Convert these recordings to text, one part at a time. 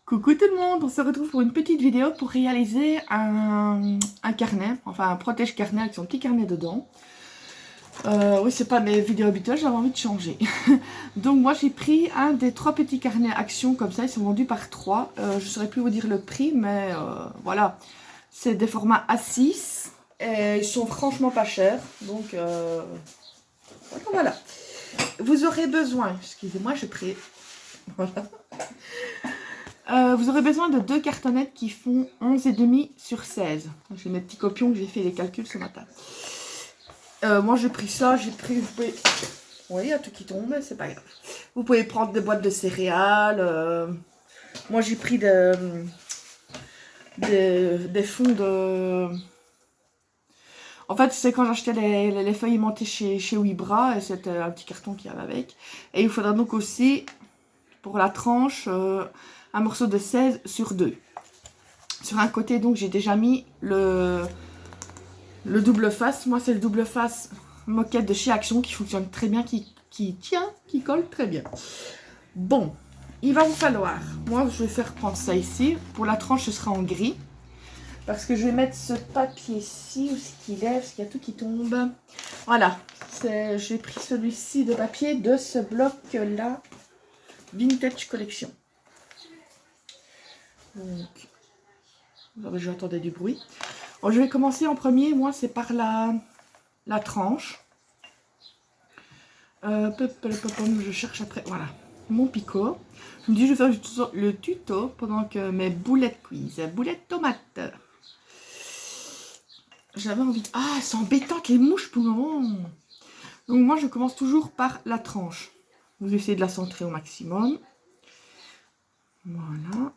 Coucou tout le monde, on se retrouve pour une petite vidéo pour réaliser un carnet, enfin un protège-carnet avec son petit carnet dedans. Oui, c'est pas mes vidéos habituelles, j'avais envie de changer. Donc moi j'ai pris un des 3 petits carnets Action comme ça, ils sont vendus par 3. Je saurais plus vous dire le prix, mais voilà. C'est des formats A6 et ils sont franchement pas chers. Donc voilà. Vous aurez besoin, excusez-moi, j'ai pris... Voilà. Vous aurez besoin de 2 cartonnettes qui font 11,5 sur 16. J'ai mes petits copions que j'ai fait les calculs ce matin. Moi j'ai pris ça, j'ai pris... Vous pouvez... Oui, il y a tout qui tombe, mais c'est pas grave. Vous pouvez prendre des boîtes de céréales. Moi j'ai pris des fonds de... En fait, c'est quand j'achetais les feuilles aimantées chez Wibra, et c'était un petit carton qu'il y avait avec. Et il faudra donc aussi, pour la tranche, un morceau de 16 sur 2. Sur un côté, donc, j'ai déjà mis le double face. Moi, c'est le double face moquette de chez Action qui fonctionne très bien, qui tient, qui colle très bien. Bon, il va vous falloir... Moi, je vais faire prendre ça ici. Pour la tranche, ce sera en gris. Parce que je vais mettre ce papier-ci, où c'est qu'il est, parce qu'il y a tout qui tombe. Voilà, j'ai pris celui-ci de papier de ce bloc-là. Vintage Collection. Donc, j'entendais du bruit. Bon, je vais commencer en premier. Moi, c'est par la tranche. Je cherche après. Voilà, mon picot. Je me dis, je vais faire le tuto pendant que mes boulettes cuisent. Boulettes tomates. J'avais envie de... Ah, c'est embêtant que les mouches pour le moment. Donc moi, je commence toujours par la tranche. Vous essayez de la centrer au maximum. Voilà.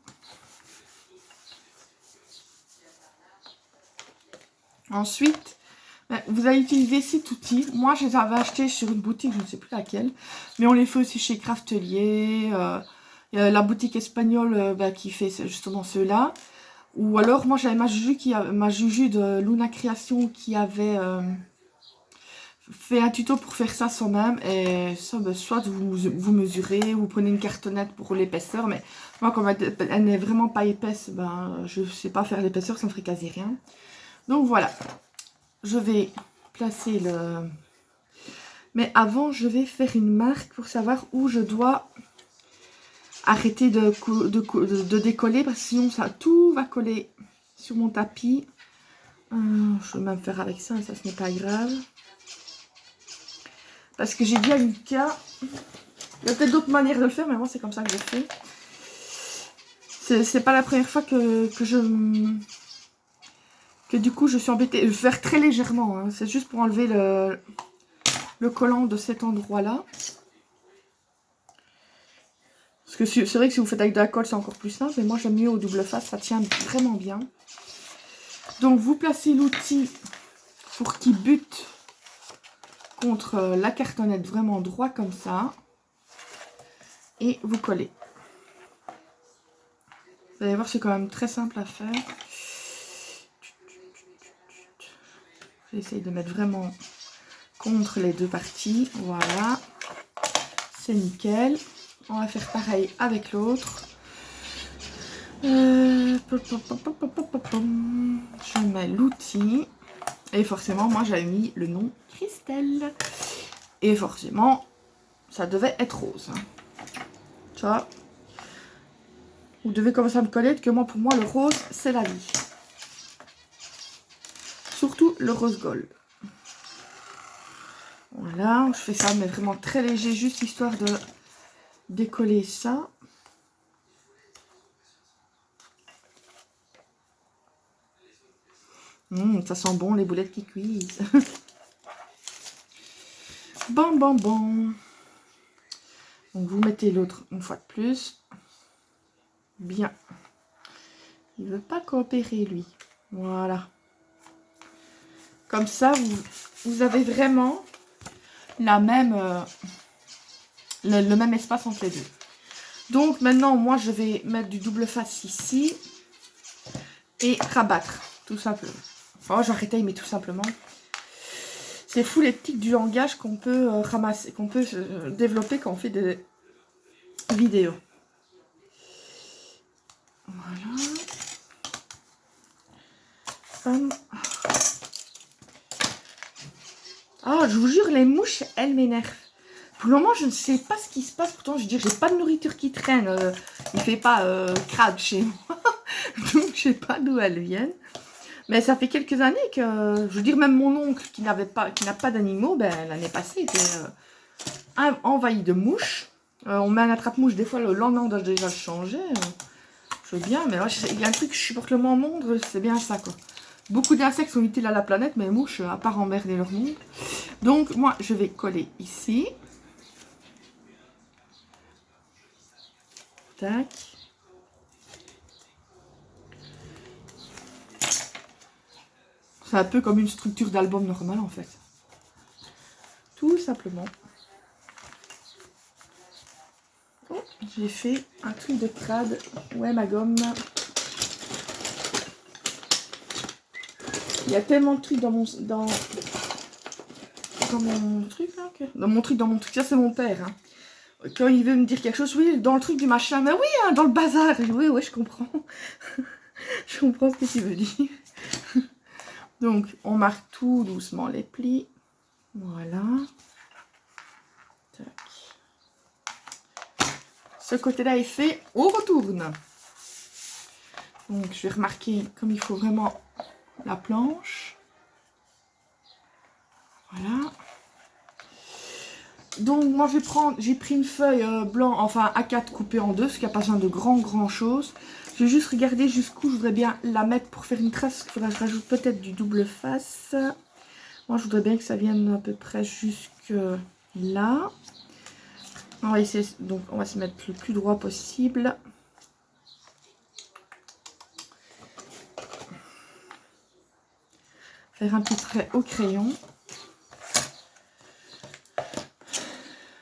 Ensuite, vous allez utiliser cet outil. Moi, je les avais achetés sur une boutique, je ne sais plus laquelle. Mais on les fait aussi chez Craftelier. Il y a la boutique espagnole qui fait justement ceux-là. Ou alors, moi, j'avais ma Juju de Luna Création qui avait fait un tuto pour faire ça soi-même. Et ça, soit vous mesurez, vous prenez une cartonnette pour l'épaisseur. Mais moi, comme elle n'est vraiment pas épaisse, je ne sais pas faire l'épaisseur, ça ne ferait quasi rien. Donc voilà, je vais placer le... Mais avant, je vais faire une marque pour savoir où je dois arrêter de décoller. Parce que sinon, tout va coller sur mon tapis. Je vais même faire avec ça, ce n'est pas grave. Parce que j'ai dit à Lucas, il y a peut-être d'autres manières de le faire, mais moi c'est comme ça que je fais. C'est pas la première fois que du coup je suis embêtée. Je vais faire très légèrement, hein. C'est juste pour enlever le collant de cet endroit-là. Parce que c'est vrai que si vous faites avec de la colle, c'est encore plus simple. Mais moi, j'aime mieux au double face. Ça tient vraiment bien. Donc, vous placez l'outil pour qu'il bute contre la cartonnette vraiment droit comme ça. Et vous collez. Vous allez voir, c'est quand même très simple à faire. J'essaye de mettre vraiment contre les deux parties. Voilà. C'est nickel. On va faire pareil avec l'autre. Je mets l'outil. Et forcément, moi, j'avais mis le nom Christelle. Et forcément, ça devait être rose. Tu vois, vous devez commencer à me connaître que moi, pour moi, le rose, c'est la vie. Surtout le rose gold. Voilà, je fais ça, mais vraiment très léger, juste histoire de décoller ça. Ça sent bon, les boulettes qui cuisent. Bon. Donc, vous mettez l'autre une fois de plus. Bien. Il ne veut pas coopérer, lui. Voilà. Comme ça, vous avez vraiment la même, le même espace entre les deux. Donc, maintenant, moi, je vais mettre du double face ici. Et rabattre, tout simplement. Oh, j'arrêtais, mais tout simplement. C'est fou les tics du langage qu'on peut ramasser, qu'on peut développer quand on fait des vidéos. femme. Ah, je vous jure, les mouches, elles m'énervent. Pour le moment, je ne sais pas ce qui se passe. Pourtant, je veux dire, j'ai pas de nourriture qui traîne. Il fait pas crade chez moi. Donc, je sais pas d'où elles viennent. Mais ça fait quelques années que, je veux dire, même mon oncle qui n'a pas d'animaux, ben, l'année passée était envahi de mouches. On met un attrape-mouche, des fois, le lendemain, on doit déjà le changer. Je veux bien, mais il y a un truc que je supporte le moins monde, c'est bien ça, quoi. Beaucoup d'insectes sont utiles à la planète, mais les mouches, à part emmerder leur monde. Donc, moi, je vais coller ici. Tac. C'est un peu comme une structure d'album normal, en fait. Tout simplement. Oh, j'ai fait un truc de crade. Ouais, ma gomme. Il y a tellement de trucs dans mon truc, là. Dans mon truc. Ça, c'est mon père, hein. Quand il veut me dire quelque chose, oui, dans le truc du machin, mais oui, hein, dans le bazar. Oui, oui, je comprends. Je comprends ce que tu veux dire. Donc, on marque tout doucement les plis. Voilà. Tac. Ce côté-là est fait, on retourne. Donc, je vais remarquer comme il faut vraiment la planche. Voilà. Donc, moi, j'ai pris une feuille blanc, enfin A4 coupée en deux, parce qu'il n'y a pas besoin de grand chose. Je vais juste regarder jusqu'où je voudrais bien la mettre pour faire une trace. Il faudra que je rajoute peut-être du double face. Moi, je voudrais bien que ça vienne à peu près jusque là. On va essayer, donc on va se mettre le plus droit possible. Faire un petit trait au crayon.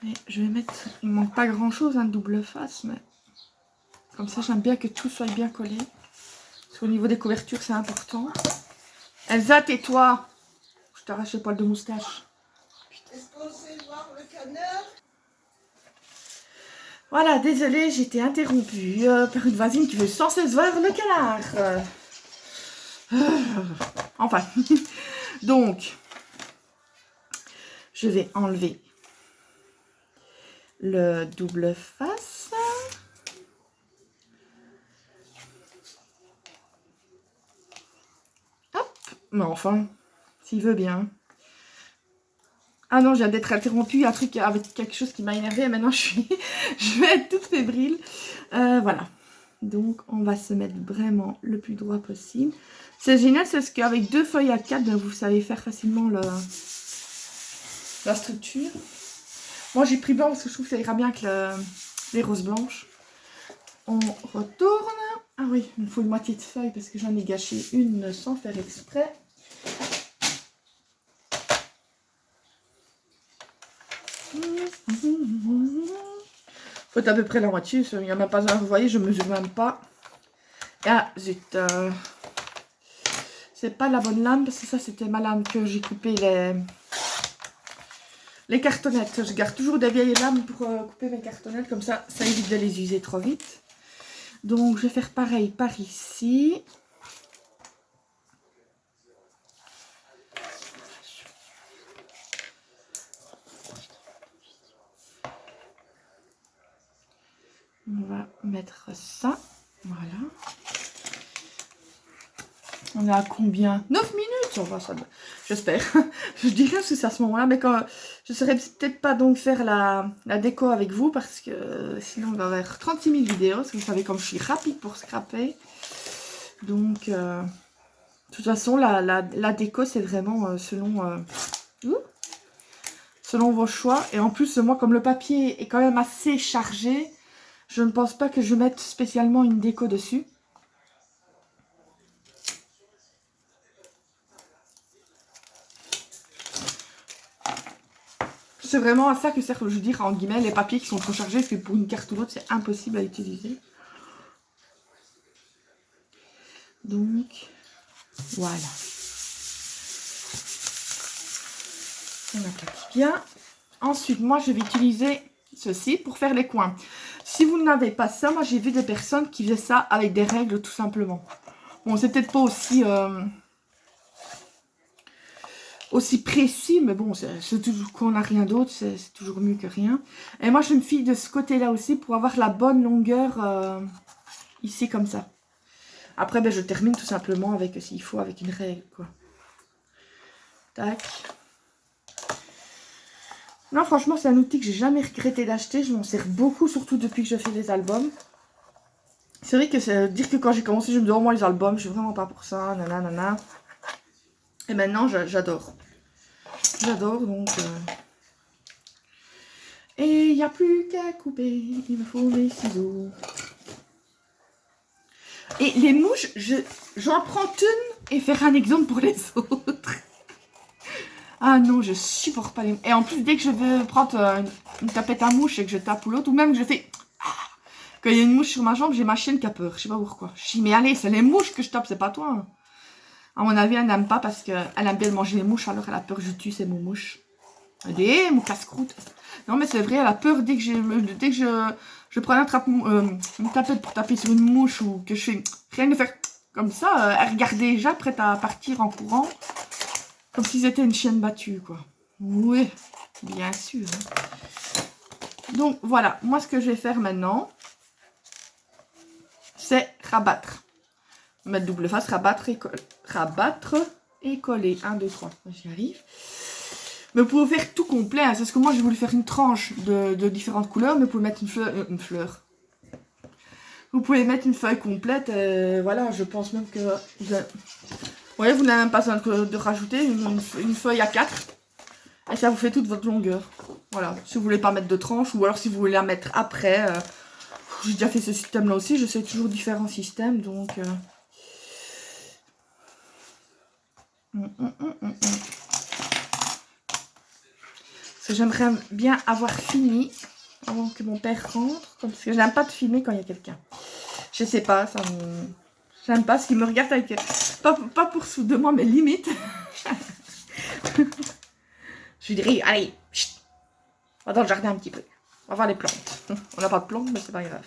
Et je vais mettre, il ne manque pas grand chose, un double face, mais comme ça j'aime bien que tout soit bien collé. Parce qu'au niveau des couvertures c'est important. Elsa, tais-toi! Je t'arrache les poils de moustache. Est-ce qu'on sait voir le canard? Voilà, désolée, j'ai été interrompue par une voisine qui veut sans cesse voir le canard. Enfin, donc, je vais enlever le double face. Hop, mais enfin, s'il veut bien. Ah non, je viens d'être interrompue, un truc avec quelque chose qui m'a énervée et maintenant je vais être toute fébrile. Voilà. Donc, on va se mettre vraiment le plus droit possible. C'est génial, c'est parce qu'avec deux feuilles A4, ben, vous savez faire facilement la structure. Moi, j'ai pris blanc parce que je trouve que ça ira bien avec les roses blanches. On retourne. Ah oui, il me faut une moitié de feuille parce que j'en ai gâché une sans faire exprès. Faut à peu près la moitié, il n'y en a pas un, vous voyez, je ne mesure même pas. Ah, zut. C'est pas la bonne lame, parce que ça, c'était ma lame que j'ai coupé les cartonnettes. Je garde toujours des vieilles lames pour couper mes cartonnettes, comme ça, ça évite de les user trop vite. Donc, je vais faire pareil par ici. On va mettre ça. Voilà. On est à combien? 9 minutes. On va ça. J'espère. Je dirais que c'est à ce moment-là. Mais quand je ne saurais peut-être pas donc faire la déco avec vous. Parce que sinon on va avoir 36 000 vidéos. Parce que vous savez comme je suis rapide pour scraper. Donc de toute façon la déco c'est vraiment selon vos choix. Et en plus moi comme le papier est quand même assez chargé. Je ne pense pas que je mette spécialement une déco dessus. C'est vraiment à ça que sert, je veux dire, en guillemets, les papiers qui sont trop chargés, parce que pour une carte ou l'autre, c'est impossible à utiliser. Donc, voilà. On attaque bien. Ensuite, moi, je vais utiliser ceci pour faire les coins. Si vous n'avez pas ça, moi, j'ai vu des personnes qui faisaient ça avec des règles, tout simplement. Bon, c'est peut-être pas aussi aussi précis, mais bon, c'est toujours qu'on n'a rien d'autre, c'est toujours mieux que rien. Et moi, je me fie de ce côté-là aussi pour avoir la bonne longueur ici, comme ça. Après, ben, je termine tout simplement avec, s'il faut, avec une règle, quoi. Tac. Non, franchement, c'est un outil que j'ai jamais regretté d'acheter. Je m'en sers beaucoup, surtout depuis que je fais des albums. C'est vrai que c'est dire que quand j'ai commencé, je me dis, oh, moi, les albums, je suis vraiment pas pour ça, nanana. Et maintenant, j'adore. J'adore, donc... Et il n'y a plus qu'à couper, il me faut mes ciseaux. Et les mouches, j'en prends une et faire un exemple pour les autres. Ah non, je supporte pas les mouches. Et en plus, dès que je veux prendre une tapette à mouche et que je tape ou l'autre, ou même que je fais... Quand il y a une mouche sur ma jambe, j'ai ma chienne qui a peur. Je sais pas pourquoi. Je dis, mais allez, c'est les mouches que je tape, c'est pas toi. À mon avis, elle n'aime pas parce qu'elle aime bien manger les mouches, alors elle a peur que je tue ces mouches. Allez, mon casse-croûte. Non, mais c'est vrai, elle a peur dès que je prends une tapette pour taper sur une mouche ou que je fais rien de faire comme ça, elle regarde déjà prête à partir en courant. Comme si c'était une chienne battue, quoi. Oui, bien sûr. Donc, voilà. Moi, ce que je vais faire maintenant, c'est rabattre. Mettre double face, rabattre et coller. Rabattre et coller. 1, 2, 3. J'y arrive. Mais vous pouvez faire tout complet. Hein. C'est ce que moi, j'ai voulu faire une tranche de différentes couleurs. Mais vous pouvez mettre une fleur. Vous pouvez mettre une feuille complète. Voilà, je pense même que... Vous voyez, vous n'avez même pas besoin de rajouter une feuille à 4. Et ça vous fait toute votre longueur. Voilà, si vous voulez pas mettre de tranche. Ou alors si vous voulez la mettre après. J'ai déjà fait ce système-là aussi. Je sais toujours différents systèmes. Donc... J'aimerais bien avoir fini avant que mon père rentre. Parce que j'aime pas de filmer quand il y a quelqu'un. Je sais pas, ça me... J'aime pas ce qu'il me regarde avec... Pas pour sous de moi, mais limite. Je lui dirais, allez, chut, on va dans le jardin un petit peu. On va voir les plantes. On n'a pas de plantes, mais c'est pas grave.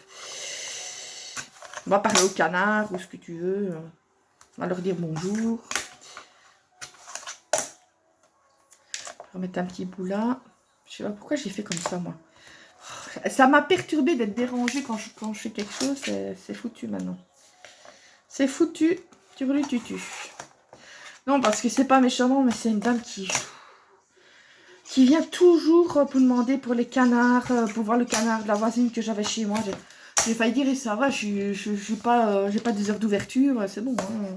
On va parler au canard ou ce que tu veux. On va leur dire bonjour. Remettre un petit bout là. Je sais pas pourquoi j'ai fait comme ça, moi. Ça m'a perturbé d'être dérangée quand je fais quelque chose. C'est foutu maintenant. C'est foutu. Tu. Non, parce que c'est pas méchamment, mais c'est une dame qui vient toujours pour demander pour les canards, pour voir le canard de la voisine que j'avais chez moi. J'ai failli dire, et ça va, je j'ai pas des heures d'ouverture, c'est bon. Hein.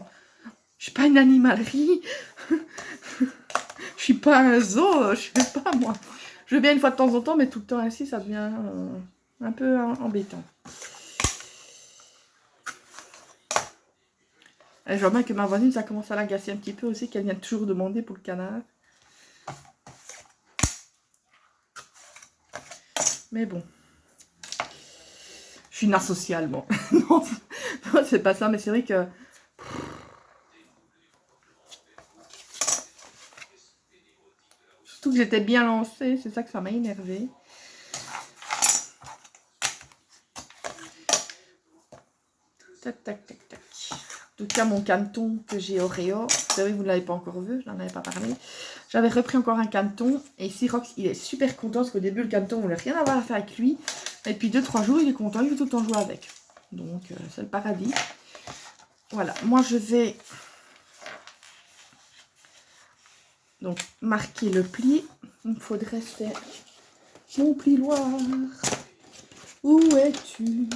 Je suis pas une animalerie. Je suis pas un zoo, je sais pas moi. Je veux bien une fois de temps en temps, mais tout le temps ainsi, ça devient un peu embêtant. Et je vois bien que ma voisine, ça commence à l'agacer un petit peu aussi, qu'elle vient toujours demander pour le canard. Mais bon. Je suis une asociale, bon. Non, c'est pas ça, mais c'est vrai que... Surtout que j'étais bien lancée, c'est ça que ça m'a énervé. Tac, tac, tac, tac. En tout cas, mon canneton que j'ai Oreo, vous savez, vous ne l'avez pas encore vu, je n'en avais pas parlé. J'avais repris encore un canneton, et ici, Rox, il est super content, parce qu'au début, le canneton, on voulait rien avoir à faire avec lui. Et puis 2-3 jours, il est content, il veut tout le temps jouer avec. Donc, c'est le paradis. Voilà, moi, je vais... Donc, marquer le pli. Il me faudrait faire mon plioir. Où es-tu?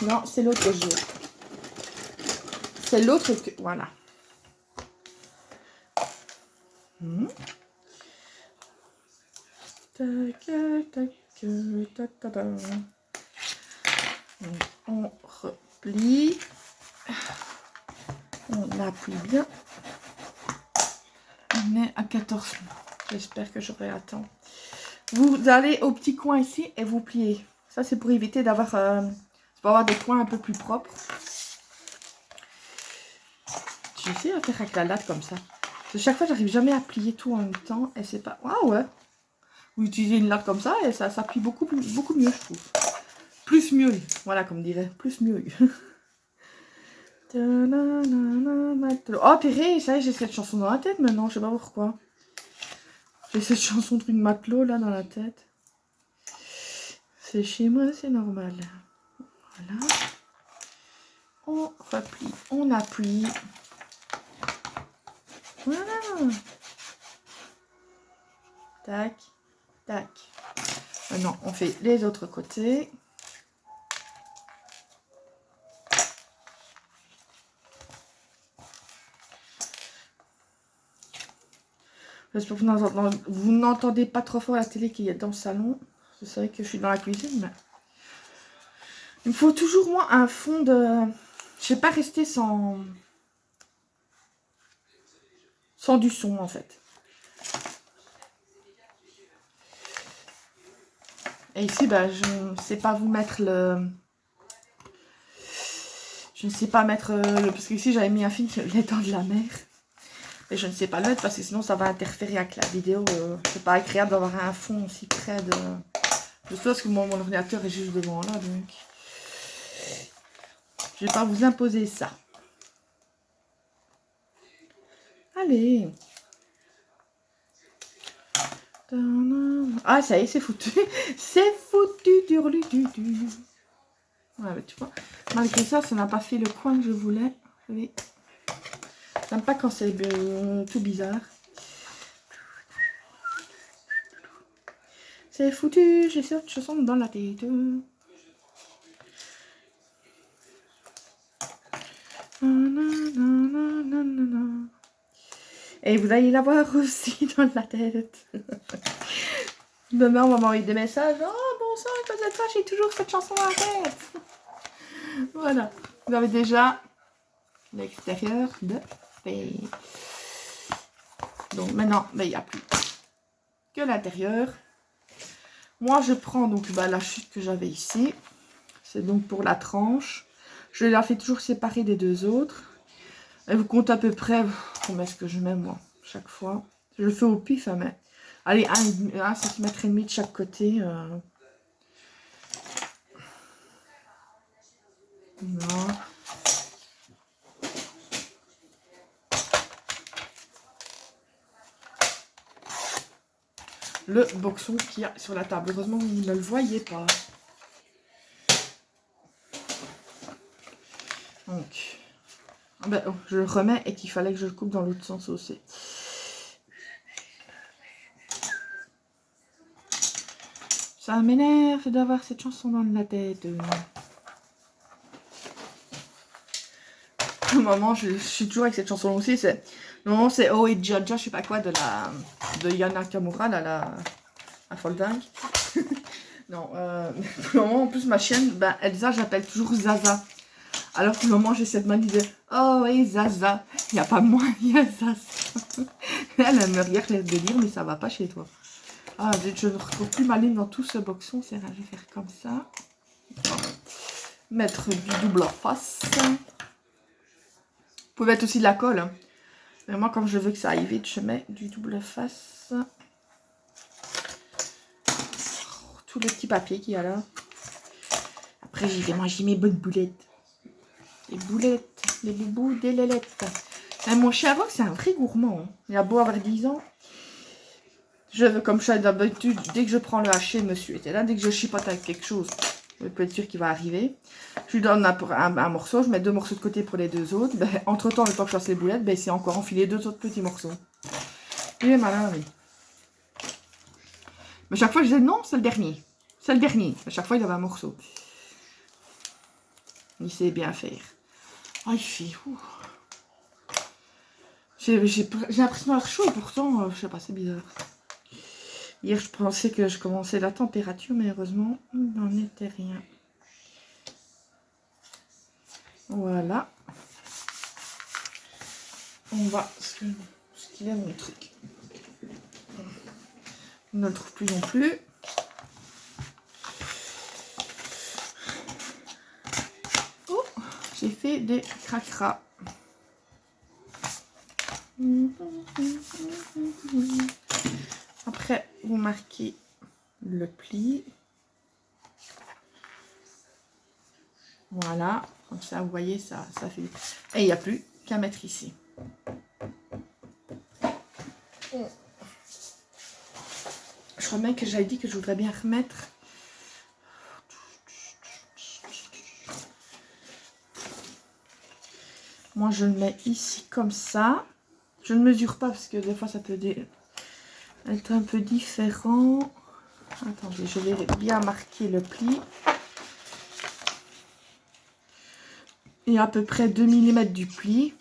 Non, c'est l'autre que j'ai. C'est l'autre que... Voilà. Tac, tac, tac, tac, tac. Donc, on replie. On appuie bien. On est à 14. J'espère que j'aurai à temps. Vous allez au petit coin ici et vous pliez. Ça, c'est pour éviter d'avoir... pour avoir des coins un peu plus propres. J'essaie de faire avec la latte comme ça. Parce que chaque fois, j'arrive jamais à plier tout en même temps. Et c'est pas... Ah ouais. Vous utilisez une latte comme ça et ça plie beaucoup mieux, je trouve. Plus mieux. Voilà, comme dirait. Plus mieux. Oh purée, ça y est, j'ai cette chanson dans la tête maintenant, je sais pas pourquoi. J'ai cette chanson de matelot là dans la tête. C'est chez moi, c'est normal. Voilà. On replie, on appuie. Voilà. Tac, tac. Maintenant, on fait les autres côtés. J'espère que vous n'entendez pas trop fort la télé qui est dans le salon. C'est vrai que je suis dans la cuisine, mais... Il me faut toujours, moi, un fond de... Je sais pas rester sans du son, en fait. Et ici, bah, je ne sais pas vous mettre le... Je ne sais pas mettre le... Parce qu'ici, j'avais mis un film, Les Dents de la Mer. Et je ne sais pas le mettre parce que sinon, ça va interférer avec la vidéo. C'est pas agréable d'avoir un fond aussi près de... Je sais parce que mon ordinateur est juste devant là, donc... Je vais pas vous imposer ça. Allez. Ah, ça y est, c'est foutu. C'est foutu, durlududu. Ouais, mais tu vois, malgré ça, ça n'a pas fait le coin que je voulais. J'aime pas quand c'est tout bizarre. C'est foutu, j'ai cette chanson dans la tête. Et vous allez la voir aussi dans la tête. Demain, on va m'envoyer des messages. Oh, bon sang, quand vous êtes là, j'ai toujours cette chanson dans la tête. Voilà. Vous avez déjà l'extérieur de fait. Donc maintenant, il n'y a plus que l'intérieur. Moi, je prends donc la chute que j'avais ici. C'est donc pour la tranche. Je la fais toujours séparer des deux autres. Et vous comptez à peu près combien est-ce que je mets moi chaque fois. Je le fais au pif, hein, mais allez, 1 cm et demi de chaque côté. Non. Le boxon qu'il y a sur la table. Heureusement, vous ne le voyez pas. Donc, je le remets et qu'il fallait que je le coupe dans l'autre sens aussi. Ça m'énerve d'avoir cette chanson dans la tête. Au moment, je suis toujours avec cette chanson aussi. Non, c'est Oh et Jaja, je sais pas quoi, de Yana Kamura, là, la folle dingue. Non, pour le moment, en plus, ma chienne, Elsa, j'appelle toujours Zaza. Alors pour le moment, j'ai cette manie de Oh et Zaza. Il n'y a pas moi, il y a Zaza. Elle me regarde le délire, mais ça va pas chez toi. Ah, je ne retrouve plus ma ligne dans tout ce boxon. C'est vrai, je vais faire comme ça. Mettre du double face. Vous pouvez mettre aussi de la colle. Hein. Mais moi, comme je veux que ça aille vite, je mets du double face. Tout le petit papier qu'il y a là. Après, j'y vais manger mes bonnes boulettes. Des boulettes, des boubous, des lélettes. Et mon chien Rock, c'est un vrai gourmand. Hein. Il a beau avoir 10 ans. Je veux, comme chat d'habitude, dès que je prends le haché, monsieur était là. Dès que je chipote avec quelque chose, je peux être sûr qu'il va arriver. Je lui donne un morceau, je mets 2 morceaux de côté pour les 2 autres. Entre temps, le temps que je fasse les boulettes, c'est encore enfilé 2 autres petits morceaux. Il est malin, oui. Mais chaque fois, je disais non, c'est le dernier. C'est le dernier. À chaque fois, il avait un morceau. Il sait bien faire. Oh, il fait. J'ai l'impression d'avoir chaud et pourtant, je sais pas, c'est bizarre. Hier, je pensais que je commençais la température, mais heureusement, il n'en était rien. Voilà. On va... Ce qu'il est mon truc. On ne le trouve plus non plus. Oh, j'ai fait des cracras. Après, vous marquez le pli. Voilà, comme ça, vous voyez, ça fait... Et il n'y a plus qu'à mettre ici. Je crois même que j'avais dit que je voudrais bien remettre... Moi, je le mets ici comme ça. Je ne mesure pas parce que des fois, ça peut être un peu différent. Attendez, je vais bien marquer le pli. Et à peu près 2 mm du pli.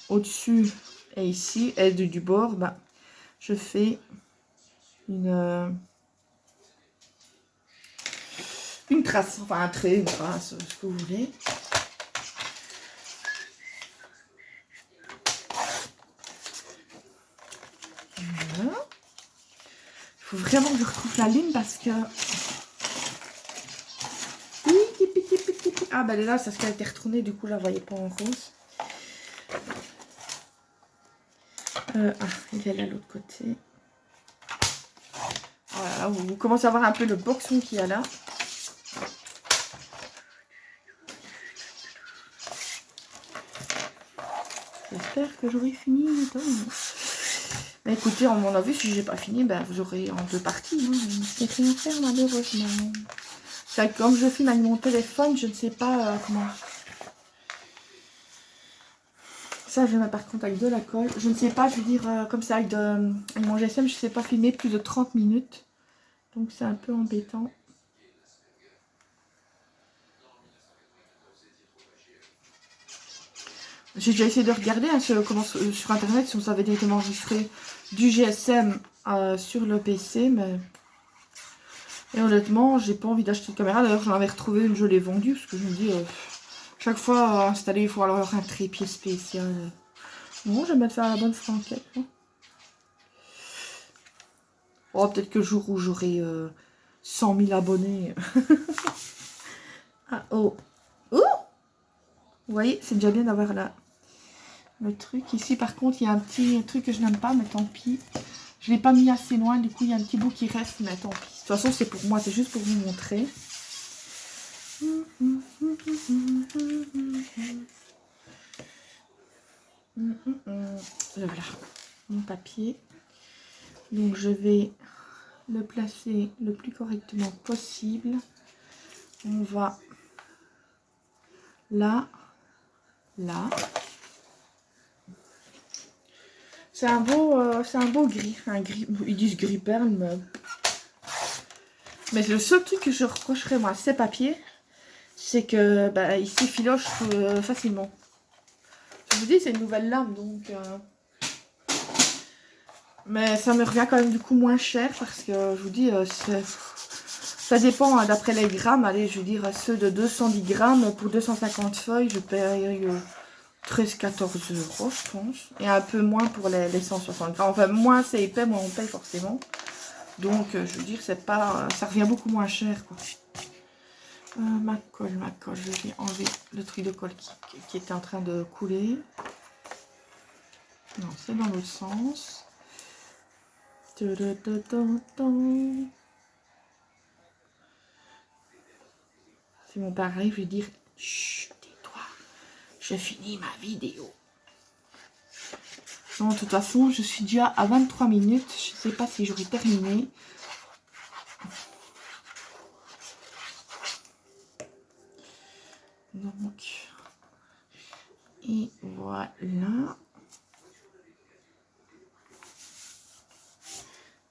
Au-dessus et ici, et du bord, ben, je fais une trace. Enfin, un trait, une trace, ce que vous voulez. Voilà. Il faut vraiment que je retrouve la ligne parce que... Ah, ben là, c'est parce qu'elle a été retournée, du coup, je la voyais pas en rose. Il est là, l'autre côté. Voilà, vous commencez à voir un peu le boxon qu'il y a là. J'espère que j'aurai fini le temps. Mais écoutez, on m'en a vu, si j'ai pas fini, ben, vous aurez en 2 parties. Hein. Je ne sais rien faire, malheureusement. C'est comme je filme avec mon téléphone, je ne sais pas comment... Ça, je vais mettre par contre avec de la colle. Je ne sais pas, je veux dire, comme ça, avec mon GSM, je ne sais pas filmer plus de 30 minutes. Donc, c'est un peu embêtant. J'ai déjà essayé de regarder hein, sur Internet si on savait directement enregistrer du GSM sur le PC, mais... Et honnêtement, j'ai pas envie d'acheter une caméra. D'ailleurs, j'en avais retrouvé une, je l'ai vendue, parce que je me dis, chaque fois installer, il faut alors un trépied spécial. Bon, je vais mettre ça à la bonne franquette. Hein. Oh, peut-être que le jour où j'aurai 100 000 abonnés. Ah, oh. Oh, vous voyez, c'est déjà bien d'avoir le truc. Ici, par contre, il y a un petit truc que je n'aime pas, mais tant pis. Je ne l'ai pas mis assez loin, du coup, il y a un petit bout qui reste, mais tant pis. De toute façon, c'est pour moi, c'est juste pour vous montrer. Voilà, mon papier. Donc, je vais le placer le plus correctement possible. On va là, là. C'est un beau gris, ils disent gris perle, mais le seul truc que je reprocherais moi à ces papiers, c'est que bah, ils s'effilochent facilement. Je vous dis, c'est une nouvelle lame, donc... Mais ça me revient quand même du coup moins cher, parce que je vous dis, ça dépend hein, d'après les grammes. Allez, je veux dire, ceux de 210 grammes, pour 250 feuilles, je paye 13-14 €, je pense. Et un peu moins pour les 160 grammes. Enfin, moins c'est épais, moins on paye forcément. Donc, je veux dire, c'est pas, ça revient beaucoup moins cher, quoi. Ma colle, je vais enlever le truc de colle qui était en train de couler. Non, c'est dans l'autre sens. C'est bon, pareil, je vais dire, chut, tais-toi, je finis ma vidéo. Non, de toute façon, je suis déjà à 23 minutes. Je ne sais pas si j'aurai terminé. Donc, et voilà.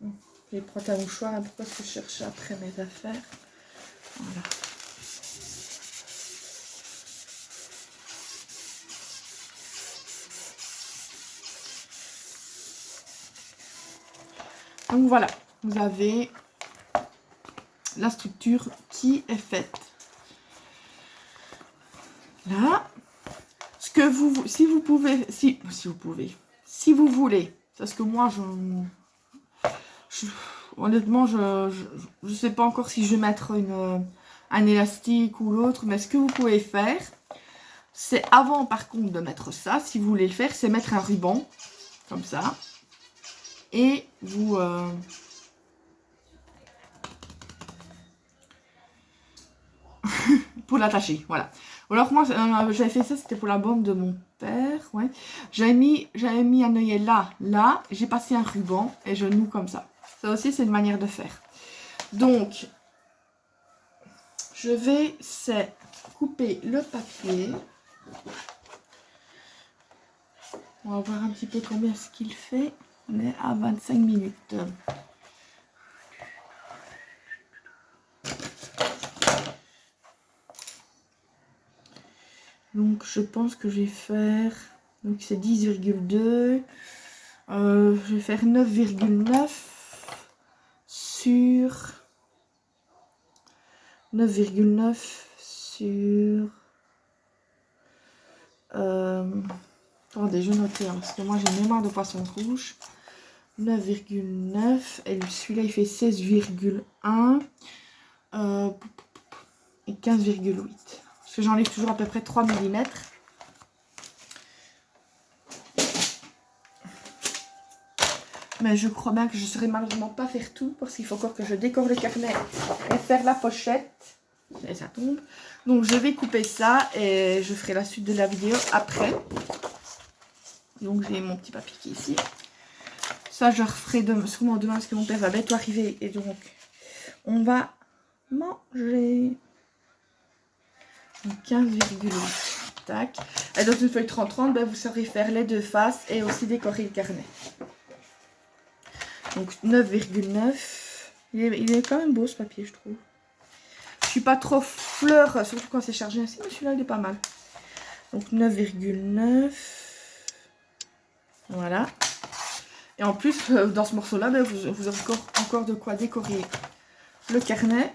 Je vais prendre un mouchoir. Pourquoi est-ce que je cherche après mes affaires? Voilà. Donc voilà, vous avez la structure qui est faite. Là, ce que si vous voulez, parce que moi, honnêtement, je sais pas encore si je vais mettre un élastique ou l'autre, mais ce que vous pouvez faire, c'est avant par contre de mettre ça, si vous voulez le faire, c'est mettre un ruban, comme ça, et vous... pour l'attacher, voilà. Ou alors moi, j'avais fait ça, c'était pour la bande de mon père, ouais. J'avais mis un œillet là, j'ai passé un ruban et je noue comme ça. Ça aussi, c'est une manière de faire. Donc, je vais couper le papier. On va voir un petit peu combien ce qu'il fait. On est à 25 minutes. Donc je pense que je vais faire, donc c'est 10,2, je vais faire 9,9 sur 9,9 sur attendez, je vais noter hein, parce que moi j'ai une mémoire de poisson rouge. 9,9 et celui-là il fait 16,1 et 15,8. Parce que j'enlève toujours à peu près 3 mm. Mais je crois bien que je ne saurais malheureusement pas faire tout. Parce qu'il faut encore que je décore le carnet et faire la pochette. Et ça tombe. Donc je vais couper ça et je ferai la suite de la vidéo après. Donc j'ai mon petit papier qui est ici. Ça je referai sûrement demain parce que mon père va bientôt arriver. Et donc on va manger. 15,8. Tac. Et dans une feuille 30-30, ben, vous saurez faire les deux faces et aussi décorer le carnet. Donc 9,9. Il est quand même beau ce papier, je trouve. Je suis pas trop fleur, surtout quand c'est chargé ainsi, mais celui-là il est pas mal. Donc 9,9. Voilà. Et en plus, dans ce morceau-là, ben, vous aurez encore de quoi décorer le carnet.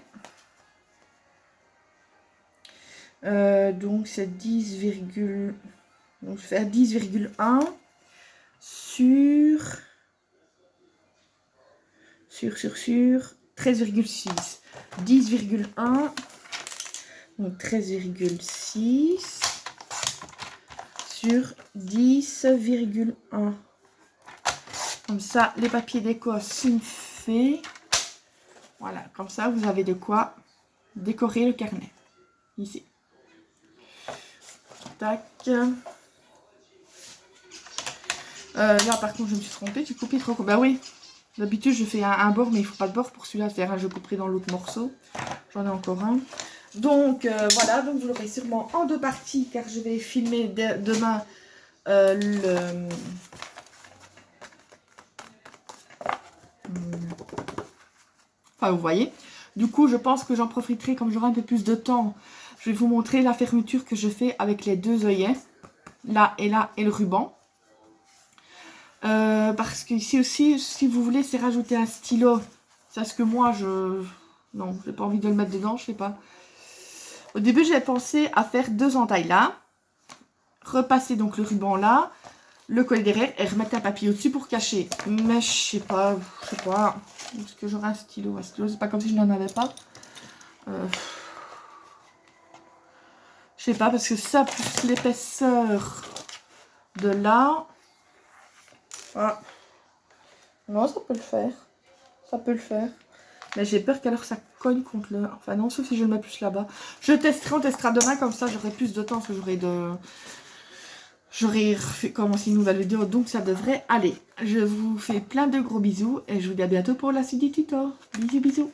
Donc c'est 10, donc je vais faire 10,1 sur 13,6. 10,1 donc 13,6 sur 10,1. Comme ça, les papiers déco sont faits. Voilà, comme ça, vous avez de quoi décorer le carnet. Ici. Tac. Là par contre je me suis trompée, j'ai coupé trop. Bah oui, d'habitude je fais un bord mais il ne faut pas de bord pour celui-là faire. Je couperai dans l'autre morceau. J'en ai encore un. Donc voilà, donc vous l'aurez sûrement en deux parties car je vais filmer demain Enfin vous voyez. Du coup je pense que j'en profiterai comme j'aurai un peu plus de temps. Je vais vous montrer la fermeture que je fais avec les deux œillets. Là et le ruban. Parce que ici aussi, si vous voulez, c'est rajouter un stylo. C'est ce que moi, non, j'ai pas envie de le mettre dedans, je sais pas. Au début, j'avais pensé à faire deux entailles là. Repasser donc le ruban là. Le coller derrière et remettre un papier au-dessus pour cacher. Mais je sais pas. Est-ce que j'aurai un stylo? Un stylo, c'est pas comme si je n'en avais pas. Je sais pas, parce que ça, plus l'épaisseur de là... Ah. Non, ça peut le faire. Ça peut le faire. Mais j'ai peur qu'alors ça cogne contre le... Enfin non, sauf si je le mets plus là-bas. Je testerai, on testera demain, comme ça j'aurai plus de temps, parce que j'aurai commencé une nouvelle vidéo, donc ça devrait aller. Je vous fais plein de gros bisous, et je vous dis à bientôt pour la suite du tuto. Bisous, bisous.